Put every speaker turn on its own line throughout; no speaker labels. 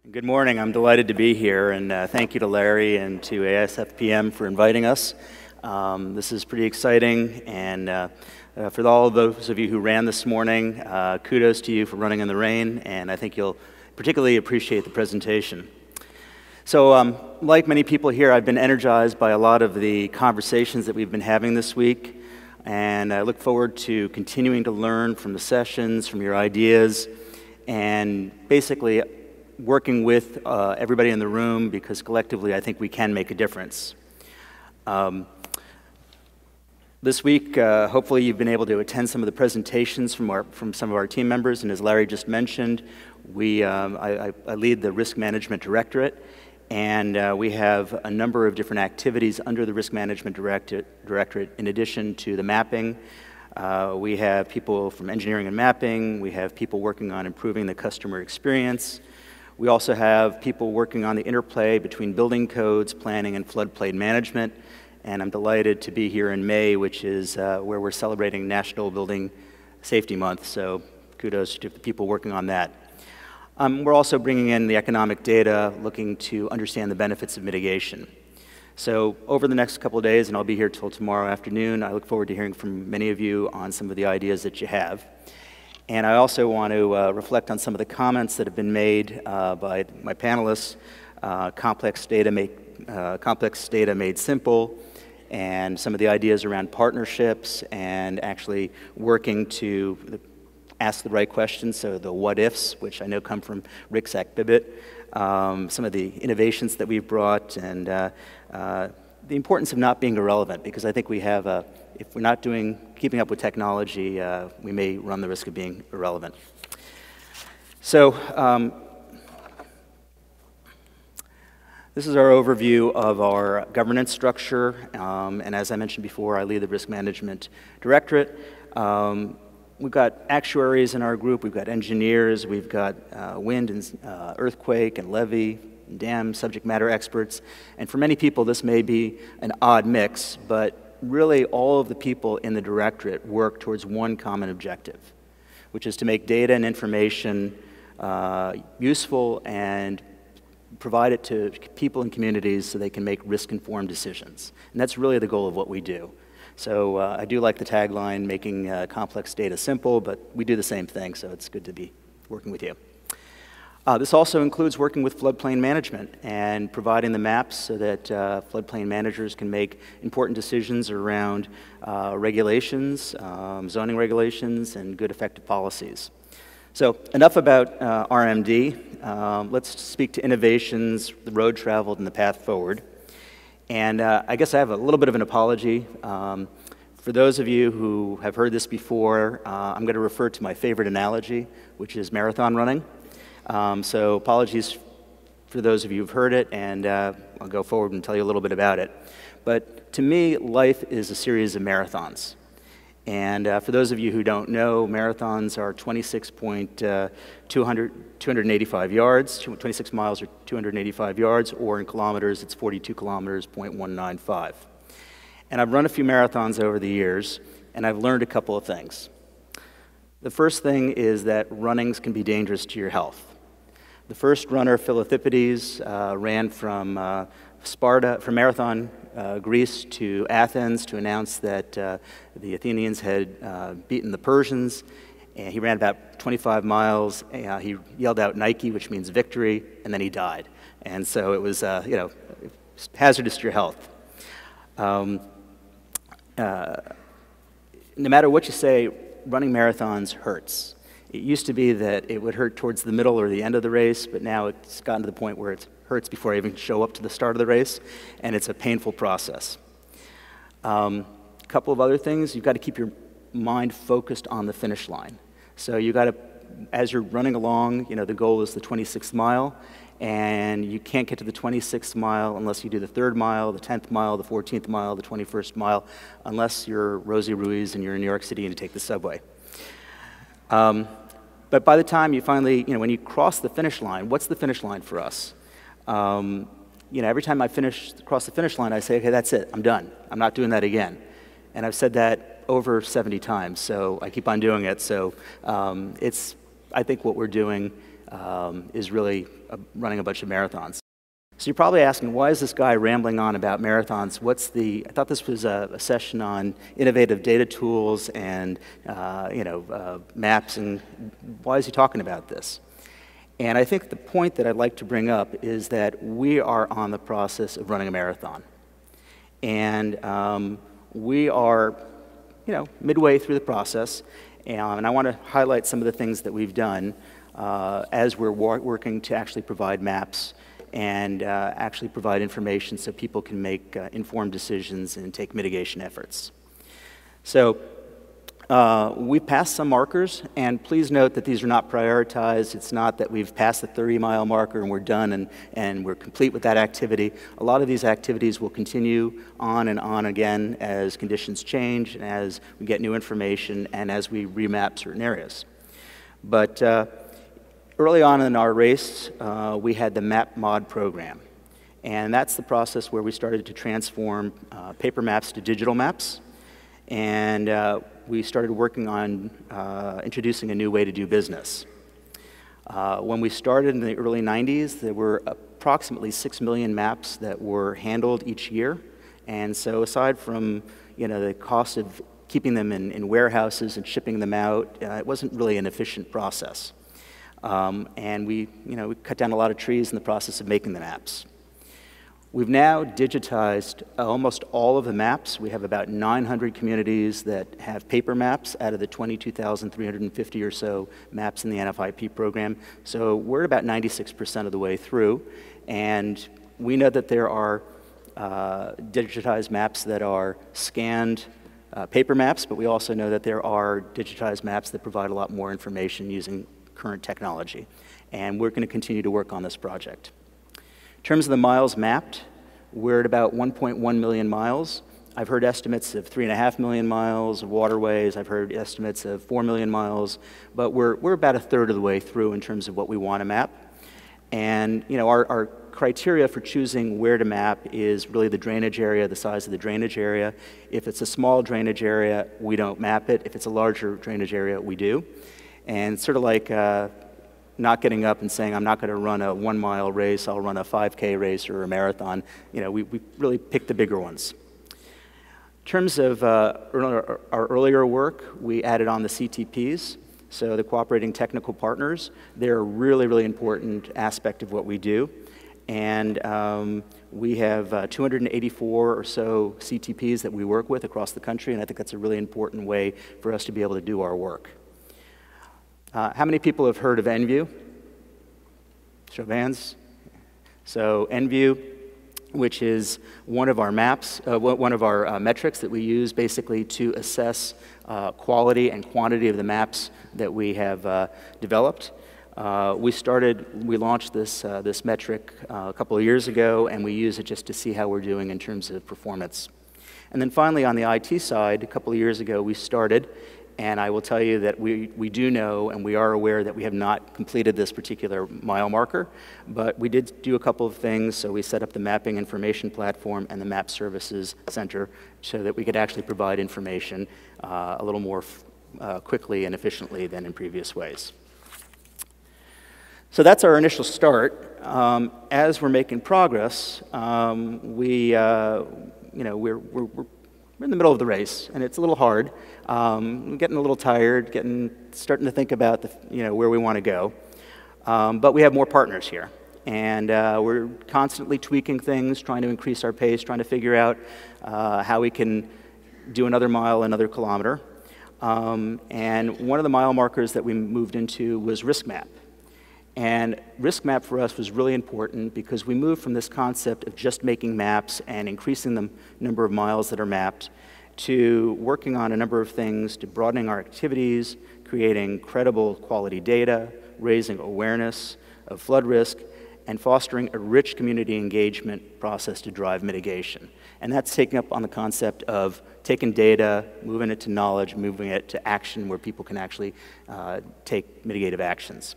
Good morning. I'm delighted to be here, and thank you to Larry and to ASFPM for inviting us. This is pretty exciting, and for all of those of you who ran this morning, kudos to you for running in the rain, and I think you'll particularly appreciate the presentation. So, like many people here, I've been energized by a lot of the conversations that we've been having this week, and I look forward to continuing to learn from the sessions, from your ideas, and basically working with everybody in the room, because collectively I think we can make a difference. This week, hopefully you've been able to attend some of the presentations from some of our team members, and as Larry just mentioned, I lead the Risk Management Directorate, and we have a number of different activities under the Risk Management Directorate in addition to the mapping. We have people from engineering and mapping, we have people working on improving the customer experience. We also have people working on the interplay between building codes, planning, and floodplain management. And I'm delighted to be here in May, which is where we're celebrating National Building Safety Month. So kudos to the people working on that. We're also bringing in the economic data, looking to understand the benefits of mitigation. So over the next couple of days, and I'll be here till tomorrow afternoon, I look forward to hearing from many of you on some of the ideas that you have. And I also want to reflect on some of the comments that have been made by my panelists, complex data made simple, and some of the ideas around partnerships and actually working to ask the right questions, so the what-ifs, which I know come from Rick Sack-Bibbett, some of the innovations that we've brought, and the importance of not being irrelevant, because I think we have if we're not keeping up with technology, we may run the risk of being irrelevant. So this is our overview of our governance structure, and as I mentioned before, I lead the Risk Management Directorate. We've got actuaries in our group, we've got engineers, we've got wind and earthquake and levee, dam subject matter experts, and for many people this may be an odd mix, but really all of the people in the directorate work towards one common objective, which is to make data and information useful and provide it to people and communities so they can make risk-informed decisions. And that's really the goal of what we do. So I do like the tagline, making complex data simple, but we do the same thing, so it's good to be working with you. This also includes working with floodplain management and providing the maps so that floodplain managers can make important decisions around regulations, zoning regulations, and good effective policies. So enough about RMD. Let's speak to innovations, the road traveled, and the path forward. And I guess I have a little bit of an apology. For those of you who have heard this before, I'm going to refer to my favorite analogy, which is marathon running. So apologies for those of you who've heard it, and I'll go forward and tell you a little bit about it. But to me, life is a series of marathons. And for those of you who don't know, marathons are 285 yards, 26 miles or 285 yards, or in kilometers, it's 42 kilometers, 0.195. And I've run a few marathons over the years, and I've learned a couple of things. The first thing is that runnings can be dangerous to your health. The first runner, Philippides, ran from Marathon, Greece to Athens to announce that the Athenians had beaten the Persians. And he ran about 25 miles. He yelled out Nike, which means victory, and then he died. And so it was, hazardous to your health. No matter what you say, running marathons hurts. It used to be that it would hurt towards the middle or the end of the race, but now it's gotten to the point where it hurts before I even show up to the start of the race, and it's a painful process. A couple of other things, you've got to keep your mind focused on the finish line. So you got to, as you're running along, the goal is the 26th mile, and you can't get to the 26th mile unless you do the 3rd mile, the 10th mile, the 14th mile, the 21st mile, unless you're Rosie Ruiz and you're in New York City and you take the subway. But by the time you finally, when you cross the finish line, what's the finish line for us? Every time I cross the finish line, I say, okay, that's it, I'm done. I'm not doing that again. And I've said that over 70 times, so I keep on doing it. So it's, I think, what we're doing is really running a bunch of marathons. So you're probably asking, why is this guy rambling on about marathons? I thought this was a session on innovative data tools and maps, and why is he talking about this? And I think the point that I'd like to bring up is that we are on the process of running a marathon. And we are, midway through the process, and I want to highlight some of the things that we've done as we're working to actually provide maps and actually provide information so people can make informed decisions and take mitigation efforts. So we passed some markers, and please note that these are not prioritized. It's not that we've passed the 30-mile marker and we're done and we're complete with that activity. A lot of these activities will continue on and on again as conditions change and as we get new information and as we remap certain areas. But early on in our race, we had the Map Mod program. And that's the process where we started to transform paper maps to digital maps. And we started working on introducing a new way to do business. When we started in the early 90s, there were approximately 6 million maps that were handled each year. And so aside from the cost of keeping them in warehouses and shipping them out, it wasn't really an efficient process. And we cut down a lot of trees in the process of making the maps. We've now digitized almost all of the maps. We have about 900 communities that have paper maps out of the 22,350 or so maps in the NFIP program. So we're at about 96% of the way through. And we know that there are digitized maps that are scanned paper maps, but we also know that there are digitized maps that provide a lot more information using current technology. And we're going to continue to work on this project. In terms of the miles mapped, we're at about 1.1 million miles. I've heard estimates of 3.5 million miles of waterways. I've heard estimates of 4 million miles. But we're about a third of the way through in terms of what we want to map. And our criteria for choosing where to map is really the drainage area, the size of the drainage area. If it's a small drainage area, we don't map it. If it's a larger drainage area, we do. And sort of like not getting up and saying, I'm not going to run a 1-mile race, I'll run a 5K race or a marathon. We really pick the bigger ones. In terms of our earlier work, we added on the CTPs, so the Cooperating Technical Partners. They're a really, really important aspect of what we do. And we have 284 or so CTPs that we work with across the country, and I think that's a really important way for us to be able to do our work. How many people have heard of NView? Show of hands. So NView, which is one of our maps, one of our metrics that we use basically to assess quality and quantity of the maps that we have developed. We launched this metric a couple of years ago, and we use it just to see how we're doing in terms of performance. And then finally, on the IT side, a couple of years ago, we started. And I will tell you that we do know and we are aware that we have not completed this particular mile marker, but we did do a couple of things. So we set up the Mapping Information Platform and the Map Services Center so that we could actually provide information a little more quickly and efficiently than in previous ways. So that's our initial start. As we're making progress, we're in the middle of the race, and it's a little hard. I'm getting a little tired, starting to think about where we want to go. But we have more partners here, and we're constantly tweaking things, trying to increase our pace, trying to figure out how we can do another mile, another kilometer. And one of the mile markers that we moved into was risk map. And risk map for us was really important because we moved from this concept of just making maps and increasing the number of miles that are mapped to working on a number of things, to broadening our activities, creating credible quality data, raising awareness of flood risk, and fostering a rich community engagement process to drive mitigation. And that's taking up on the concept of taking data, moving it to knowledge, moving it to action where people can actually take mitigative actions.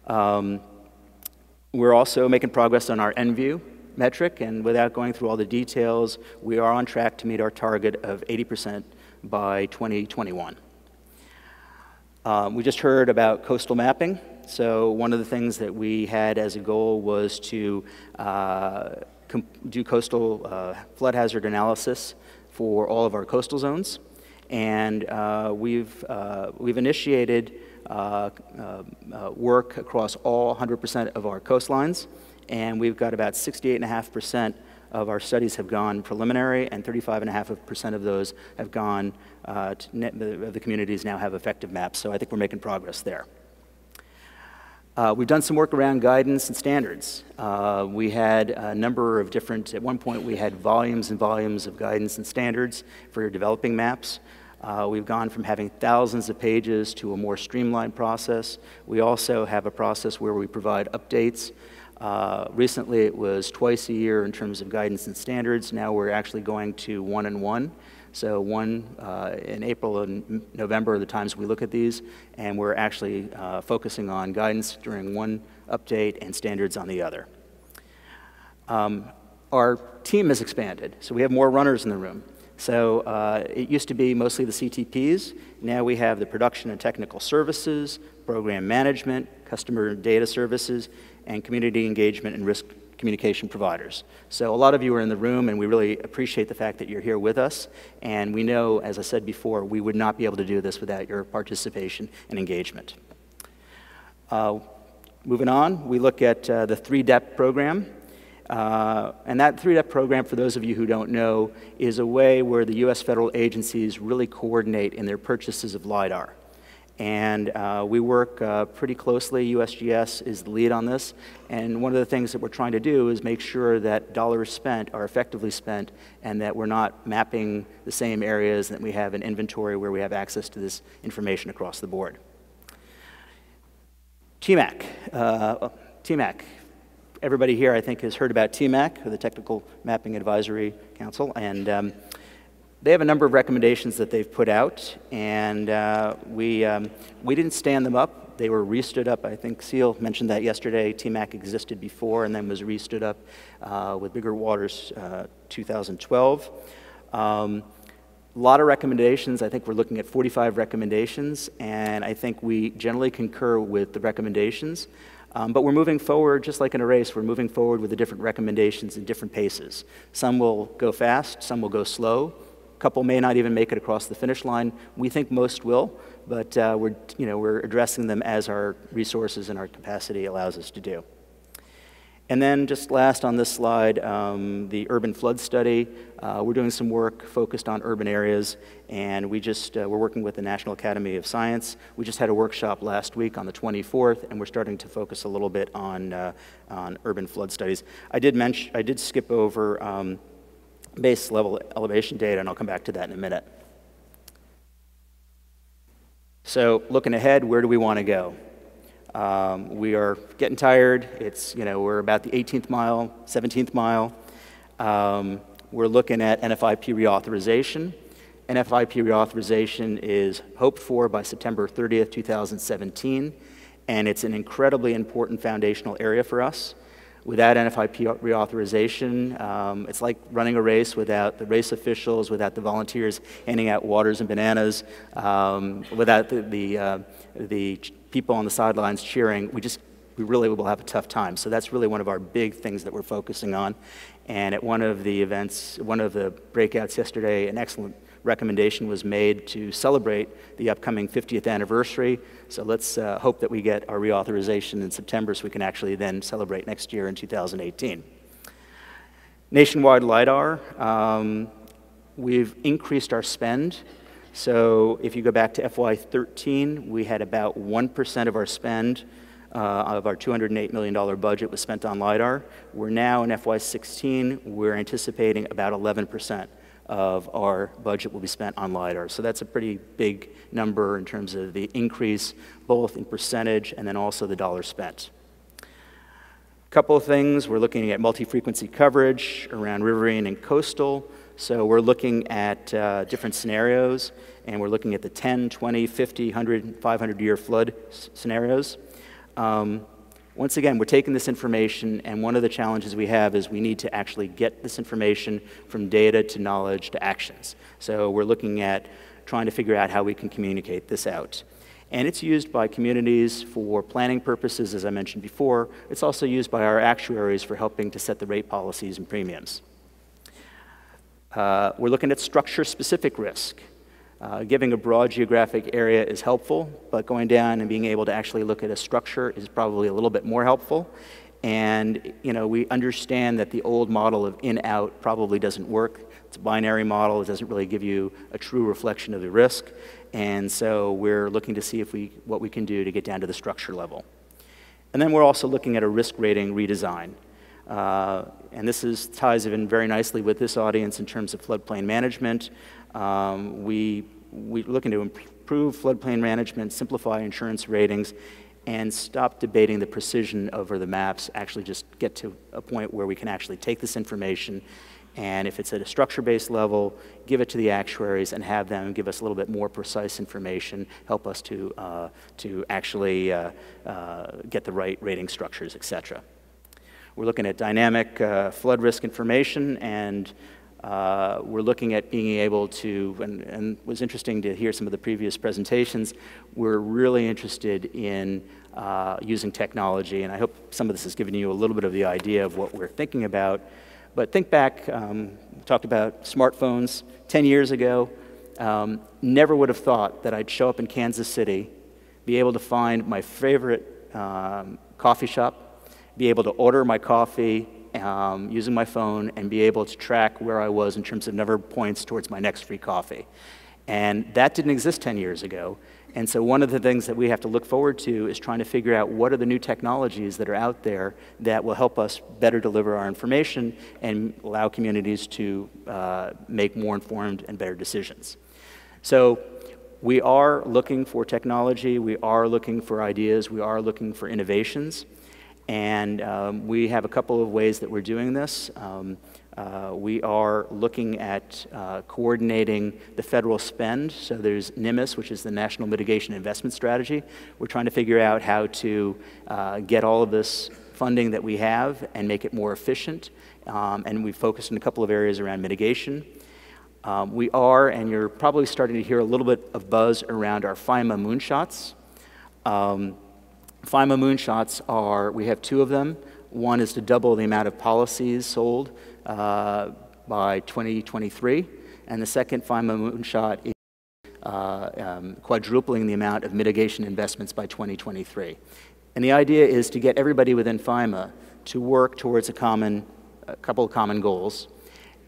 We're also making progress on our NView metric, and without going through all the details, we are on track to meet our target of 80% by 2021. We just heard about coastal mapping. So one of the things that we had as a goal was to do coastal flood hazard analysis for all of our coastal zones. And we've initiated work across all 100% of our coastlines. And we've got about 68.5% of our studies have gone preliminary, and 35.5% of those have gone, the communities now have effective maps. So I think we're making progress there. We've done some work around guidance and standards. We had a number of different, at one point we had volumes and volumes of guidance and standards for developing maps. We've gone from having thousands of pages to a more streamlined process. We also have a process where we provide updates. Recently it was twice a year in terms of guidance and standards. Now we're actually going to 1 and 1. So one in April and November are the times we look at these, and we're actually focusing on guidance during one update and standards on the other. Our team has expanded, so we have more runners in the room. So it used to be mostly the CTPs. Now we have the production and technical services, program management, customer data services, and community engagement and risk communication providers. So a lot of you are in the room, and we really appreciate the fact that you're here with us. And we know, as I said before, we would not be able to do this without your participation and engagement. Moving on, we look at the 3-DEP program. And that 3-DEP program, for those of you who don't know, is a way where the U.S. federal agencies really coordinate in their purchases of LiDAR. And we work pretty closely. USGS is the lead on this. And one of the things that we're trying to do is make sure that dollars spent are effectively spent and that we're not mapping the same areas, that we have an inventory where we have access to this information across the board. TMAC. TMAC. Everybody here, I think, has heard about TMAC, or the Technical Mapping Advisory Council. And they have a number of recommendations that they've put out, and we didn't stand them up. They were re-stood up. I think Seal mentioned that yesterday. TMAC existed before and then was re-stood up with Bigger Waters 2012. A lot of recommendations. I think we're looking at 45 recommendations, and I think we generally concur with the recommendations. But we're moving forward, just like in a race, we're moving forward with the different recommendations in different paces. Some will go fast, some will go slow. A couple may not even make it across the finish line. We think most will, but we're addressing them as our resources and our capacity allows us to do. And then just last on this slide, the urban flood study. We're doing some work focused on urban areas, and we're working with the National Academy of Science. We just had a workshop last week on the 24th, and we're starting to focus a little bit on urban flood studies. I did skip over base level elevation data, and I'll come back to that in a minute. So looking ahead, where do we want to go? We are getting tired. We're about the 18th mile, 17th mile. We're looking at NFIP reauthorization. NFIP reauthorization is hoped for by September 30th, 2017, and it's an incredibly important foundational area for us. Without NFIP reauthorization, it's like running a race without the race officials, without the volunteers handing out waters and bananas, without the people on the sidelines cheering. We really will have a tough time. So that's really one of our big things that we're focusing on. And at one of the events, one of the breakouts yesterday, an excellent recommendation was made to celebrate the upcoming 50th anniversary. So let's hope that we get our reauthorization in September so we can actually then celebrate next year in 2018. Nationwide LiDAR, we've increased our spend. So if you go back to FY13, we had about 1% of our spend of our $208 million budget was spent on LiDAR. We're now in FY16, we're anticipating about 11% of our budget will be spent on LiDAR. So that's a pretty big number in terms of the increase, both in percentage and then also the dollars spent. A couple of things, we're looking at multi-frequency coverage around riverine and coastal. So we're looking at different scenarios, and we're looking at the 10, 20, 50, 100, 500-year flood scenarios. Once again, we're taking this information, and one of the challenges we have is we need to actually get this information from data to knowledge to actions. So we're looking at trying to figure out how we can communicate this out. And it's used by communities for planning purposes, as I mentioned before. It's also used by our actuaries for helping to set the rate policies and premiums. We're looking at structure-specific risk. Giving a broad geographic area is helpful, but going down and being able to actually look at a structure is probably a little bit more helpful. And we understand that the old model of in-out probably doesn't work. It's a binary model. It doesn't really give you a true reflection of the risk. And so we're looking to see what we can do to get down to the structure level. And then we're also looking at a risk rating redesign. And this ties in very nicely with this audience in terms of floodplain management. We're looking to improve floodplain management, simplify insurance ratings, and stop debating the precision over the maps, actually just get to a point where we can actually take this information and if it's at a structure-based level, give it to the actuaries and have them give us a little bit more precise information, help us to actually get the right rating structures, et cetera. We're looking at dynamic flood risk information, and we're looking at being able to, and it was interesting to hear some of the previous presentations, we're really interested in using technology, and I hope some of this has given you a little bit of the idea of what we're thinking about. But think back, we talked about smartphones 10 years ago. Never would have thought that I'd show up in Kansas City, be able to find my favorite coffee shop, be able to order my coffee using my phone, and be able to track where I was in terms of number of points towards my next free coffee. And that didn't exist 10 years ago. And so one of the things that we have to look forward to is trying to figure out what are the new technologies that are out there that will help us better deliver our information and allow communities to make more informed and better decisions. So we are looking for technology, we are looking for ideas, we are looking for innovations. And we have a couple of ways that we're doing this. We are looking at coordinating the federal spend. So there's NMIS, which is the National Mitigation Investment Strategy. We're trying to figure out how to get all of this funding that we have and make it more efficient. And we've focused in a couple of areas around mitigation. We are, and you're probably starting to hear a little bit of buzz around our FEMA moonshots. FEMA moonshots are, we have two of them. One is to double the amount of policies sold by 2023, and the second FEMA moonshot is quadrupling the amount of mitigation investments by 2023. And the idea is to get everybody within FEMA to work towards a couple of common goals.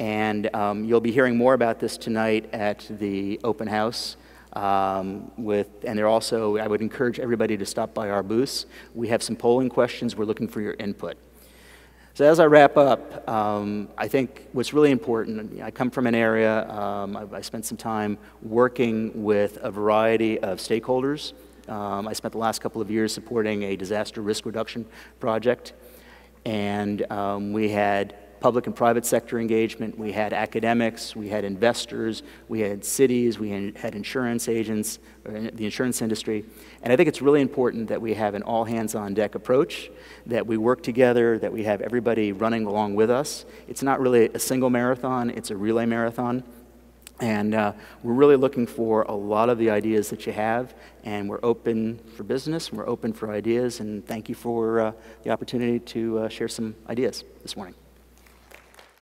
And you'll be hearing more about this tonight at the open house. And they're also, I would encourage everybody to stop by our booths. We have some polling questions. We're looking for your input. So as I wrap up, I think what's really important, I come from an area, I spent some time working with a variety of stakeholders. I spent the last couple of years supporting a disaster risk reduction project. And we had public and private sector engagement, we had academics, we had investors, we had cities, we had insurance agents, the insurance industry. And I think it's really important that we have an all-hands-on-deck approach, that we work together, that we have everybody running along with us. It's not really a single marathon, it's a relay marathon. And we're really looking for a lot of the ideas that you have, and we're open for business, we're open for ideas, and thank you for the opportunity to share some ideas this morning.